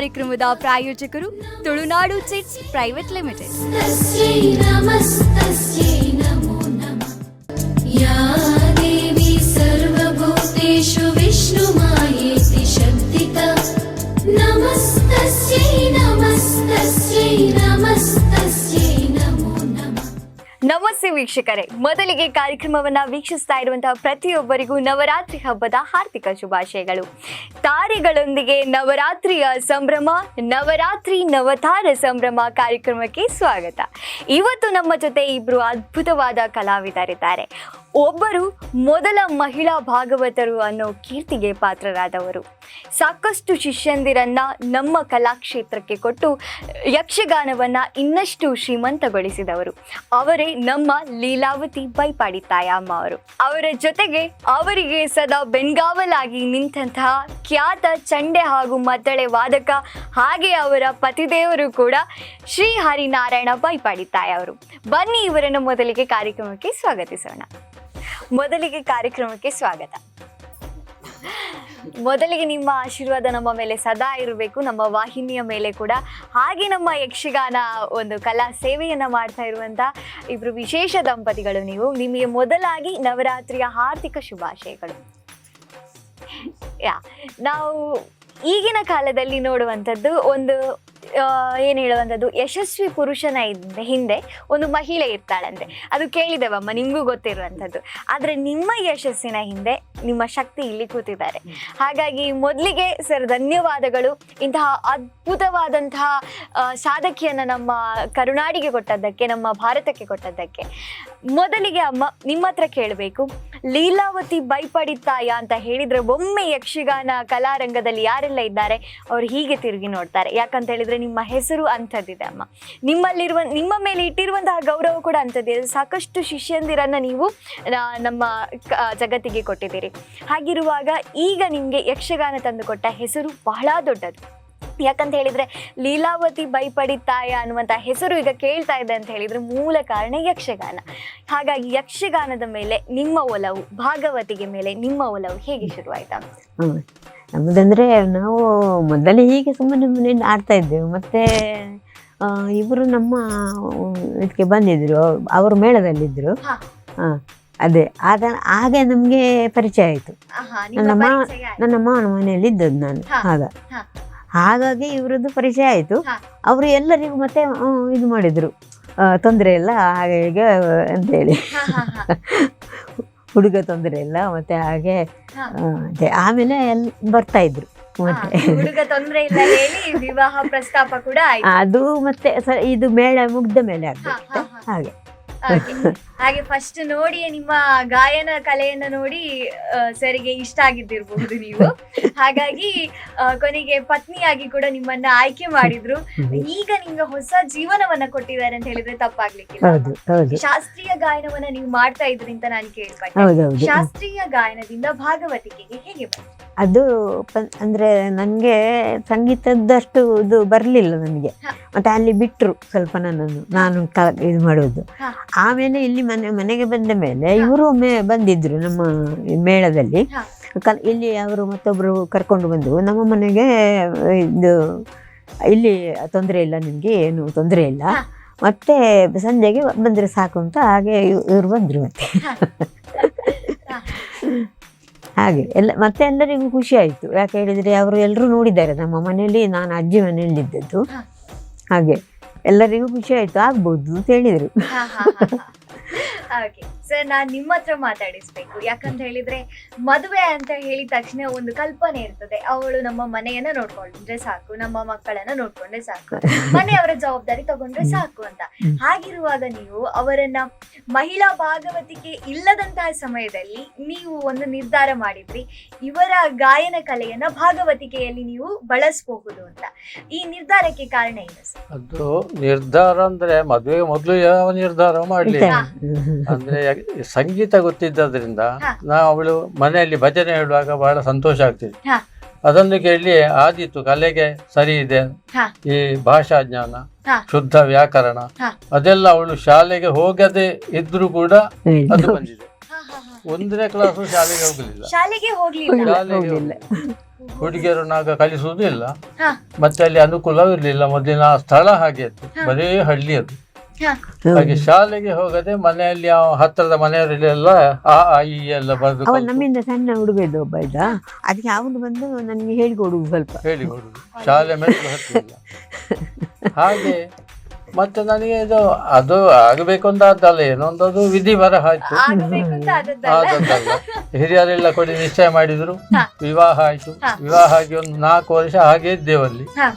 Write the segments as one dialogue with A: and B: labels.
A: ಕಾರ್ಯಕ್ರಮದ ಪ್ರಾಯೋಜಕರು Tulunadu chits private limited.
B: ಯಾ ದೇವಿ ಸರ್ವಭೂತೇಷು ವಿಷ್ಣುಮಾಯೇತಿ ಶಕ್ತಿತ ನಮಸ್ತಸ್ಯೈ ನಮಸ್ತಸ್ಯೈ ನಮಸ್ತಸ್ಯೈ ನಮೋ ನಮಃ.
A: ನಮಸ್ತೆ ವೀಕ್ಷಕರೇ, ಮೊದಲಿಗೆ ಕಾರ್ಯಕ್ರಮವನ್ನು ವೀಕ್ಷಿಸ್ತಾ ಇರುವಂತಹ ಪ್ರತಿಯೊಬ್ಬರಿಗೂ ನವರಾತ್ರಿ ಹಬ್ಬದ ಹಾರ್ದಿಕ ಶುಭಾಶಯಗಳು. ತಾರೆಗಳೊಂದಿಗೆ ನವರಾತ್ರಿಯ ಸಂಭ್ರಮ, ನವರಾತ್ರಿ ನವತಾರ ಸಂಭ್ರಮ ಕಾರ್ಯಕ್ರಮಕ್ಕೆ ಸ್ವಾಗತ. ಇವತ್ತು ನಮ್ಮ ಜೊತೆ ಇಬ್ಬರು ಅದ್ಭುತವಾದ ಕಲಾವಿದರಿದ್ದಾರೆ. ಒಬ್ಬರು ಮೊದಲ ಮಹಿಳಾ ಭಾಗವತರು ಅನ್ನೋ ಕೀರ್ತಿಗೆ ಪಾತ್ರರಾದವರು, ಸಾಕಷ್ಟು ಶಿಷ್ಯಂದಿರನ್ನ ನಮ್ಮ ಕಲಾಕ್ಷೇತ್ರಕ್ಕೆ ಕೊಟ್ಟು ಯಕ್ಷಗಾನವನ್ನು ಇನ್ನಷ್ಟು ಶ್ರೀಮಂತಗೊಳಿಸಿದವರು ಅವರೇ ನಮ್ಮ ಲೀಲಾವತಿ ಬೈಪಾಡಿ ತಾಯಮ್ಮ ಅವರು. ಅವರ ಜೊತೆಗೆ ಅವರಿಗೆ ಸದಾ ಬೆಂಗಾವಲಾಗಿ ನಿಂತಹ ಖ್ಯಾತ ಚಂಡೆ ಹಾಗೂ ಮದ್ದಳೆ ವಾದಕ, ಹಾಗೆ ಅವರ ಪತಿದೇವರು ಕೂಡ ಶ್ರೀ ಹರಿನಾರಾಯಣ ಬೈಪಾಡಿ ತಾಯ ಅವರು. ಬನ್ನಿ ಇವರನ್ನು ಮೊದಲಿಗೆ ಕಾರ್ಯಕ್ರಮಕ್ಕೆ ಸ್ವಾಗತಿಸೋಣ. ಮೊದಲಿಗೆ ಕಾರ್ಯಕ್ರಮಕ್ಕೆ ಸ್ವಾಗತ. ಮೊದಲಿಗೆ ನಿಮ್ಮ ಆಶೀರ್ವಾದ ನಮ್ಮ ಮೇಲೆ ಸದಾ ಇರಬೇಕು, ನಮ್ಮ ವಾಹಿನಿಯ ಮೇಲೆ ಕೂಡ. ಹಾಗೆ ನಮ್ಮ ಯಕ್ಷಗಾನ ಒಂದು ಕಲಾ ಸೇವೆಯನ್ನು ಮಾಡ್ತಾ ಇರುವಂಥ ಇಬ್ಬರು ವಿಶೇಷ ದಂಪತಿಗಳು ನೀವು. ನಿಮಗೆ ಮೊದಲಾಗಿ ನವರಾತ್ರಿಯ ಹಾರ್ದಿಕ ಶುಭಾಶಯಗಳು. ನಾವು ಈಗಿನ ಕಾಲದಲ್ಲಿ ನೋಡುವಂಥದ್ದು ಒಂದು ಏನು ಹೇಳುವಂಥದ್ದು, ಯಶಸ್ವಿ ಪುರುಷನ ಹಿಂದೆ ಒಂದು ಮಹಿಳೆ ಇರ್ತಾಳಂತೆ. ಅದು ಕೇಳಿದೆವಮ್ಮ, ನಿಮಗೂ ಗೊತ್ತಿರುವಂಥದ್ದು. ಆದರೆ ನಿಮ್ಮ ಯಶಸ್ಸಿನ ಹಿಂದೆ ನಿಮ್ಮ ಶಕ್ತಿ ಇಲ್ಲಿ ಕೂತಿದ್ದಾರೆ. ಹಾಗಾಗಿ ಮೊದಲಿಗೆ ಸರ್ ಧನ್ಯವಾದಗಳು, ಇಂತಹ ಅದ್ಭುತವಾದಂತಹ ಸಾಧಕಿಯನ್ನು ನಮ್ಮ ಕರುನಾಡಿಗೆ ಕೊಟ್ಟದ್ದಕ್ಕೆ, ನಮ್ಮ ಭಾರತಕ್ಕೆ ಕೊಟ್ಟದ್ದಕ್ಕೆ. ಮೊದಲಿಗೆ ಅಮ್ಮ ನಿಮ್ಮ ಹತ್ರ ಕೇಳಬೇಕು, ಲೀಲಾವತಿ ಬೈಪಾಡಿ ತಾಯ ಅಂತ ಹೇಳಿದರೆ ಒಮ್ಮೆ ಯಕ್ಷಗಾನ ಕಲಾರಂಗದಲ್ಲಿ ಯಾರೆಲ್ಲ ಇದ್ದಾರೆ ಅವರು ಹೀಗೆ ತಿರುಗಿ ನೋಡ್ತಾರೆ. ಯಾಕಂತ ಹೇಳಿದರೆ ನಿಮ್ಮ ಹೆಸರು ಅಂಥದ್ದಿದೆ ಅಮ್ಮ, ನಿಮ್ಮ ಮೇಲೆ ಇಟ್ಟಿರುವಂತಹ ಗೌರವ ಕೂಡ ಅಂಥದ್ದಿದೆ. ಸಾಕಷ್ಟು ಶಿಷ್ಯಂದಿರನ್ನು ನೀವು ನಮ್ಮ ಜಗತ್ತಿಗೆ ಕೊಟ್ಟಿದ್ದೀರಿ. ಹಾಗಿರುವಾಗ ಈಗ ನಿಮಗೆ ಯಕ್ಷಗಾನ ತಂದುಕೊಟ್ಟ ಹೆಸರು ಬಹಳ ದೊಡ್ಡದು. ಯಾಕಂತ ಹೇಳಿದರೆ ಲೀಲಾವತಿ ಬೈಪಾಡಿ ತಾಯ ಅನ್ನುವಂಥ ಹೆಸರು ಈಗ ಕೇಳ್ತಾ ಇದೆ ಅಂತ ಹೇಳಿದರೆ ಮೂಲ ಕಾರಣ ಯಕ್ಷಗಾನ. ಹಾಗಾಗಿ ಯಕ್ಷಗಾನದ ಮೇಲೆ ನಿಮ್ಮ ಒಲವು, ಭಾಗವತಿಗೆ ಮೇಲೆ ನಿಮ್ಮ ಒಲವು ಹೇಗೆ ಶುರುವಾಯಿತಾ?
C: ನಮ್ಮದಂದರೆ ನಾವು ಮೊದಲೇ ಹೀಗೆ ಸುಮ್ಮನೆ ಮನೆಯಲ್ಲಿ ಆಡ್ತಾ ಇದ್ದೆವು. ಮತ್ತು ಇವರು ನಮ್ಮ ಇದಕ್ಕೆ ಬಂದಿದ್ದರು, ಅವರು ಮೇಳದಲ್ಲಿದ್ದರು. ಅದೇ ಹಾಗೆ ನಮಗೆ ಪರಿಚಯ ಆಯಿತು. ನನ್ನ ಮಾವನ ಮನೆಯಲ್ಲಿ ಇದ್ದದ್ದು ನಾನು. ಹಾಗಾಗಿ ಇವರದ್ದು ಪರಿಚಯ ಆಯಿತು. ಅವರು ಎಲ್ಲರಿಗೂ ಮತ್ತೆ ಇದು ಮಾಡಿದರು, ತೊಂದರೆ ಇಲ್ಲ ಹಾಗೆ ಹೀಗೆ ಅಂತೇಳಿ, ಹುಡುಗ ತೊಂದರೆ ಇಲ್ಲ ಮತ್ತೆ ಹಾಗೆ. ಆಮೇಲೆ ಬರ್ತಾ ಇದ್ರು. ಮತ್ತೆ
A: ಹುಡುಗ ತೊಂದರೆ ಇಲ್ಲ ಹೇಳಿ ವಿವಾಹ ಪ್ರಸ್ತಾಪ ಕೂಡ
C: ಅದು ಮತ್ತೆ ಇದು ಮೇಳ ಮುಗ್ದ ಮೇಲೆ ಆಗ್ತದೆ. ಹಾಗೆ
A: ಹಾಗೆ ಫಸ್ಟ್ ನೋಡಿ ನಿಮ್ಮ ಗಾಯನ ಕಲೆಯನ್ನ ನೋಡಿ ಸರಿಗೆ ಇಷ್ಟ ಆಗಿದ್ದಿರಬಹುದು ನೀವು. ಹಾಗಾಗಿ ಕೊನೆಗೆ ಪತ್ನಿಯಾಗಿ ಕೂಡ ನಿಮ್ಮನ್ನ ಆಯ್ಕೆ ಮಾಡಿದ್ರು. ಈಗ ನಿಮ್ಗೆ ಹೊಸ ಜೀವನವನ್ನ ಕೊಟ್ಟಿದ್ದಾರೆ ಅಂತ ಹೇಳಿದ್ರೆ ತಪ್ಪಾಗ್ಲಿಕ್ಕಿಲ್ಲ. ಶಾಸ್ತ್ರೀಯ ಗಾಯನವನ್ನ ನೀವು ಮಾಡ್ತಾ ಇದ್ರಿ ಅಂತ ನಾನು ಕೇಳ್ಪಟ್ಟೆ. ಶಾಸ್ತ್ರೀಯ ಗಾಯನದಿಂದ ಭಾಗವತಿಕೆಗೆ ಹೇಗೆ ಬಂತು?
C: ಅದು ಅಂದರೆ ನನಗೆ ಸಂಗೀತದಷ್ಟು ಇದು ಬರಲಿಲ್ಲ ನನಗೆ. ಮತ್ತು ಅಲ್ಲಿ ಬಿಟ್ಟರು ಸ್ವಲ್ಪ ನನ್ನನ್ನು, ನಾನು ಇದು ಮಾಡೋದು. ಆಮೇಲೆ ಇಲ್ಲಿ ಮನೆಗೆ ಬಂದ ಮೇಲೆ ಇವರು ಒಮ್ಮೆ ಬಂದಿದ್ದರು ನಮ್ಮ ಮೇಳದಲ್ಲಿ. ಇಲ್ಲಿ ಅವರು ಮತ್ತೊಬ್ಬರು ಕರ್ಕೊಂಡು ಬಂದು ನಮ್ಮ ಮನೆಗೆ ಇದು ಇಲ್ಲಿ ತೊಂದರೆ ಇಲ್ಲ, ನಿಮಗೆ ಏನು ತೊಂದರೆ ಇಲ್ಲ, ಮತ್ತೆ ಸಂಜೆಗೆ ಬಂದರೆ ಸಾಕು ಅಂತ ಹಾಗೆ ಇವರು ಬಂದರು. ಮತ್ತೆ ಹಾಗೆ ಮತ್ತೆ ಎಲ್ಲರಿಗೂ ಖುಷಿ ಆಯಿತು. ಯಾಕೆ ಹೇಳಿದರೆ ಅವರು ಎಲ್ಲರೂ ನೋಡಿದ್ದಾರೆ ನಮ್ಮ ಮನೆಯಲ್ಲಿ, ನಾನು ಅಜ್ಜಿ ಮನೆಯಲ್ಲಿದ್ದದ್ದು. ಹಾಗೆ ಎಲ್ಲರಿಗೂ ಖುಷಿ ಆಯಿತು, ಆಗ್ಬೋದು ಅಂತ ಹೇಳಿದರು.
A: ಓಕೆ ಸರ್, ನಾನು ನಿಮ್ಮ ಹತ್ರ ಮಾತಾಡಿಸ್ಬೇಕು. ಯಾಕಂತ ಹೇಳಿದ್ರೆ ಮದುವೆ ಅಂತ ಹೇಳಿದ ತಕ್ಷಣ ಒಂದು ಕಲ್ಪನೆ ಇರ್ತದೆ, ಅವಳು ನಮ್ಮ ಮನೆಯನ್ನ ನೋಡ್ಕೊಂಡ್ರೆ ಸಾಕು, ನಮ್ಮ ಮಕ್ಕಳನ್ನ ನೋಡ್ಕೊಂಡ್ರೆ ಸಾಕು, ಮನೆಯವರ ಜವಾಬ್ದಾರಿ ತಗೊಂಡ್ರೆ ಸಾಕು ಅಂತ. ಹಾಗಿರುವಾಗ ನೀವು ಅವರನ್ನ ಮಹಿಳಾ ಭಾಗವತಿಕೆ ಇಲ್ಲದಂತಹ ಸಮಯದಲ್ಲಿ ನೀವು ಒಂದು ನಿರ್ಧಾರ ಮಾಡಿದ್ರಿ, ಇವರ ಗಾಯನ ಕಲೆಯನ್ನ ಭಾಗವತಿಕೆಯಲ್ಲಿ ನೀವು ಬಳಸಬಹುದು ಅಂತ. ಈ ನಿರ್ಧಾರಕ್ಕೆ ಕಾರಣ ಏನು ಸರ್?
D: ಅದು ನಿರ್ಧಾರ ಅಂದ್ರೆ ಮದುವೆ ಮೊದಲು ಯಾವ ನಿರ್ಧಾರ ಮಾಡಲಿಲ್ಲ. ಅಂದ್ರೆ ಸಂಗೀತ ಗೊತ್ತಿದ್ದರಿಂದ ನಾವು ಅವಳು ಮನೆಯಲ್ಲಿ ಭಜನೆ ಹೇಳುವಾಗ ಬಹಳ ಸಂತೋಷ ಆಗ್ತಿತ್ತು. ಅದನ್ನು ಕೇಳಿ ಆದೀತು ಕಲೆಗೆ ಸರಿ ಇದೆ, ಈ ಭಾಷಾ ಜ್ಞಾನ, ಶುದ್ಧ ವ್ಯಾಕರಣ ಅದೆಲ್ಲ ಅವಳು ಶಾಲೆಗೆ ಹೋಗದೆ ಇದ್ರೂ ಕೂಡ ಅದು ಬಂದಿದೆ. ಒಂದನೇ ಕ್ಲಾಸು ಶಾಲೆಗೆ ಹೋಗಲಿಲ್ಲ.
A: ಶಾಲೆಗೆ ಹೋಗ್ಲಿಲ್ಲ.
D: ಹುಡುಗಿಯರನ್ನ ಆಗ ಕಲಿಸುವುದೂ ಇಲ್ಲ.
A: ಹಾ.
D: ಮತ್ತೆ ಅಲ್ಲಿ ಅನುಕೂಲವೂ ಇರಲಿಲ್ಲ, ಮೊದಲಿನ ಸ್ಥಳ ಹಾಗೆ ಇತ್ತು, ಬರೀ ಹಳ್ಳಿ ಅದು.
A: ಹಾ.
D: ಹಾಗೆ ಶಾಲೆಗೆ ಹೋಗದೆ ಮನೆಯಲ್ಲಿ ಹತ್ತಿರದ ಮನೆಯವರೆಲ್ಲ ಈ ಎಲ್ಲ ಬರೆದು
C: ಅವ ನಮ್ಮಿಂದ ಸಣ್ಣ ಹುಡುಗ ಇದ್ದ ಒಬ್ಬ ಇದ್ದ, ಅದಕ್ಕೆ ಅವನು ಬಂದು ನನಗೆ ಹೇಳಿಕೊಡುದು ಸ್ವಲ್ಪ.
D: ಹೇಳಿಕೊಡುದು, ಶಾಲೆ ಮೆಟ್ಲು ಹತ್ತಿಲ್ಲ. ಹಾಗೆ ಮತ್ತೆ ನನಗೆ ಅದು ಆಗಬೇಕು ಅಂತ ಆದ್ದಲ್ಲ, ಏನೋ ಒಂದು ವಿಧಿ ಬರಹ ಆಯ್ತು.
A: ಆಗ್ಬೇಕು ಅಂತ ಆದದ್ದಲ್ಲ.
D: ಆದದ್ದಲ್ಲ, ಹಿರಿಯರೆಲ್ಲ ಕೊಡಿ ನಿಶ್ಚಯ ಮಾಡಿದ್ರು, ವಿವಾಹ ಆಯ್ತು. ವಿವಾಹ ಆಗಿ ಒಂದು 4 ವರ್ಷ ಹಾಗೆ ಇದ್ದೇವಲ್ಲಿ.
A: ಹಾ.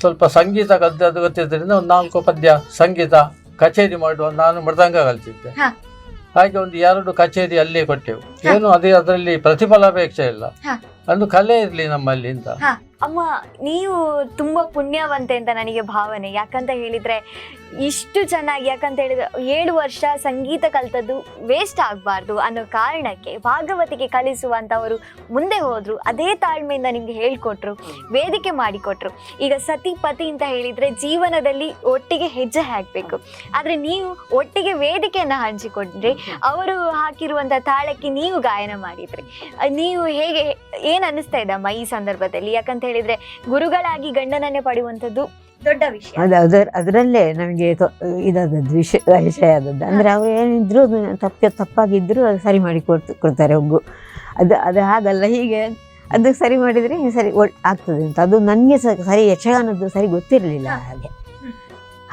D: ಸ್ವಲ್ಪ ಸಂಗೀತ ಕಲಿತದ್ದು ಗೊತ್ತಿದ್ದರಿಂದ ಒಂದು 4 ಪದ್ಯ ಸಂಗೀತ ಕಚೇರಿ ಮಾಡುವ, ನಾನು ಮೃದಂಗ ಕಲಿತಿದ್ದೆ.
A: ಹಾ.
D: ಹಾಗೆ ಒಂದು 2 ಕಚೇರಿ ಅಲ್ಲೇ ಕೊಟ್ಟೆವು. ಏನು ಅದರಲ್ಲಿ ಪ್ರತಿಫಲಾಪೇಕ್ಷೆ ಇಲ್ಲ,
A: ಹಾ.
D: ಒಂದು ಕಲೆ ಇರ್ಲಿ ನಮ್ಮಲ್ಲಿ ಅಂತ.
A: ಹಾ. ಅಮ್ಮ, ನೀವು ತುಂಬಾ ಪುಣ್ಯವಂತೆ ಅಂತ ನನಗೆ ಭಾವನೆ. ಯಾಕಂತ ಹೇಳಿದ್ರೆ ಇಷ್ಟು ಚೆನ್ನಾಗಿ, ಯಾಕಂತ ಹೇಳಿದ್ರೆ 7 ವರ್ಷ ಸಂಗೀತ ಕಲ್ತದ್ದು ವೇಸ್ಟ್ ಆಗಬಾರ್ದು ಅನ್ನೋ ಕಾರಣಕ್ಕೆ ಭಾಗವತಿಗೆ ಕಲಿಸುವಂಥವರು ಮುಂದೆ ಹೋದ್ರು. ಅದೇ ತಾಳ್ಮೆಯಿಂದ ನಿಮ್ಗೆ ಹೇಳ್ಕೊಟ್ರು, ವೇದಿಕೆ ಮಾಡಿಕೊಟ್ರು. ಈಗ ಸತಿ ಪತಿ ಅಂತ ಹೇಳಿದ್ರೆ ಜೀವನದಲ್ಲಿ ಒಟ್ಟಿಗೆ ಹೆಜ್ಜೆ ಹಾಕಬೇಕು, ಆದ್ರೆ ನೀವು ಒಟ್ಟಿಗೆ ವೇದಿಕೆಯನ್ನ ಹಂಚಿಕೊಂಡ್ರಿ. ಅವರು ಹಾಕಿರುವಂತ ತಾಳಕ್ಕೆ ನೀವು ಗಾಯನ ಮಾಡಿದ್ರಿ. ನೀವು ಹೇಗೆ, ಏನ್ ಅನ್ನಿಸ್ತಾ ಇದಮ್ಮ ಈ ಸಂದರ್ಭದಲ್ಲಿ? ಯಾಕಂತ ಹೇಳಿದ್ರೆ ಗುರುಗಳಾಗಿ ಗಂಡನನ್ನೇ ಪಡೆಯುವಂಥದ್ದು ದೊಡ್ಡ ವಿಷಯ.
C: ಅದರಲ್ಲೇ ನಮಗೆ ಇದಾದದ್ದು ವಿಷಯ ಆದದ್ದು. ಅಂದ್ರೆ ಅವ್ರು ಏನಿದ್ರು ತಪ್ಪಾಗಿದ್ರು ಅದು ಸರಿ ಮಾಡಿ ಕೊಡ್ತಾರೆ ಒಗ್ಗು. ಅದು ಹಾಗಲ್ಲ, ಹೀಗೆ ಅದು ಸರಿ ಮಾಡಿದ್ರೆ ಸರಿ ಆಗ್ತದೆ ಅಂತ. ಅದು ನನಗೆ ಸರಿ ಯಕ್ಷಗಾನದ್ದು ಸರಿ ಗೊತ್ತಿರಲಿಲ್ಲ.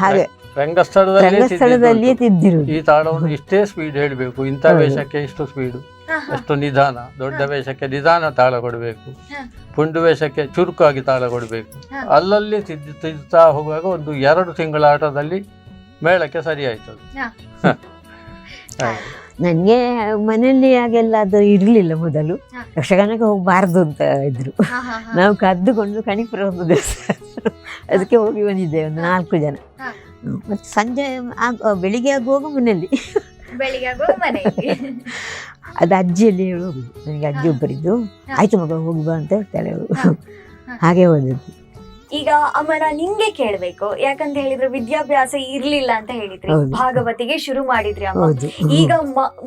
C: ಹಾಗೆ ರಂಗಸ್ಥಳದಲ್ಲಿಯೇ ತಿದ್ದಿರುವುದು.
D: ಈ ತಾಳವನ್ನು ಇಷ್ಟೇ ಸ್ಪೀಡ್ ಹೇಳಬೇಕು, ಇಂಥ ವೇಷಕ್ಕೆ ಇಷ್ಟು ಸ್ಪೀಡು, ಅಷ್ಟು ನಿಧಾನ, ದೊಡ್ಡ ವೇಷಕ್ಕೆ ನಿಧಾನ ತಾಳ ಕೊಡಬೇಕು, ಪುಂಡು ವೇಷಕ್ಕೆ ಚುರುಕಾಗಿ ತಾಳ ಕೊಡಬೇಕು. ಅಲ್ಲಲ್ಲಿ ತಿದ್ದುತ್ತಾ ಹೋಗುವಾಗ ಒಂದು 2 ತಿಂಗಳ ಆಟದಲ್ಲಿ ಮೇಳಕ್ಕೆ ಸರಿ ಆಯ್ತದೆ.
C: ನನಗೆ ಮನೆಯಲ್ಲಿ ಹಾಗೆಲ್ಲ ಅದು ಇರಲಿಲ್ಲ. ಮೊದಲು ಯಕ್ಷಗಾನಕ್ಕೆ ಹೋಗಬಾರ್ದು ಅಂತ ಇದ್ರು. ನಾವು ಕದ್ದುಕೊಂಡು ಕಣಿಪುರ ಒಂದು ದಿವಸ ಅದಕ್ಕೆ ಹೋಗಿ ಬಂದಿದ್ದೇವೆ, ಒಂದು 4 ಜನ. ಮತ್ತೆ ಸಂಜೆ ಬೆಳಿಗ್ಗೆ ಆಗುವಾಗ ಮನೆಯಲ್ಲಿ, ಅದು ಅಜ್ಜಿಯಲ್ಲಿ ಹೇಳೋದು. ನನಗೆ ಅಜ್ಜಿ ಒಬ್ಬರಿದ್ದು, ಆಯ್ತು ಮಗ ಹೋಗಿ ಬಾ ಅಂತ ಹೇಳ್ತಾರೆ ಅವರು. ಹಾಗೆ ಹೋದದ್ದು.
A: ಈಗ ಅಮ್ಮನ ನಿಮ್ಗೆ ಕೇಳ್ಬೇಕು, ಯಾಕಂತ ಹೇಳಿದ್ರೆ ವಿದ್ಯಾಭ್ಯಾಸ ಇರ್ಲಿಲ್ಲ ಅಂತ ಹೇಳಿದ್ರಿ, ಭಾಗವತಿಗೆ ಶುರು ಮಾಡಿದ್ರಿ ಅಮ್ಮ. ಈಗ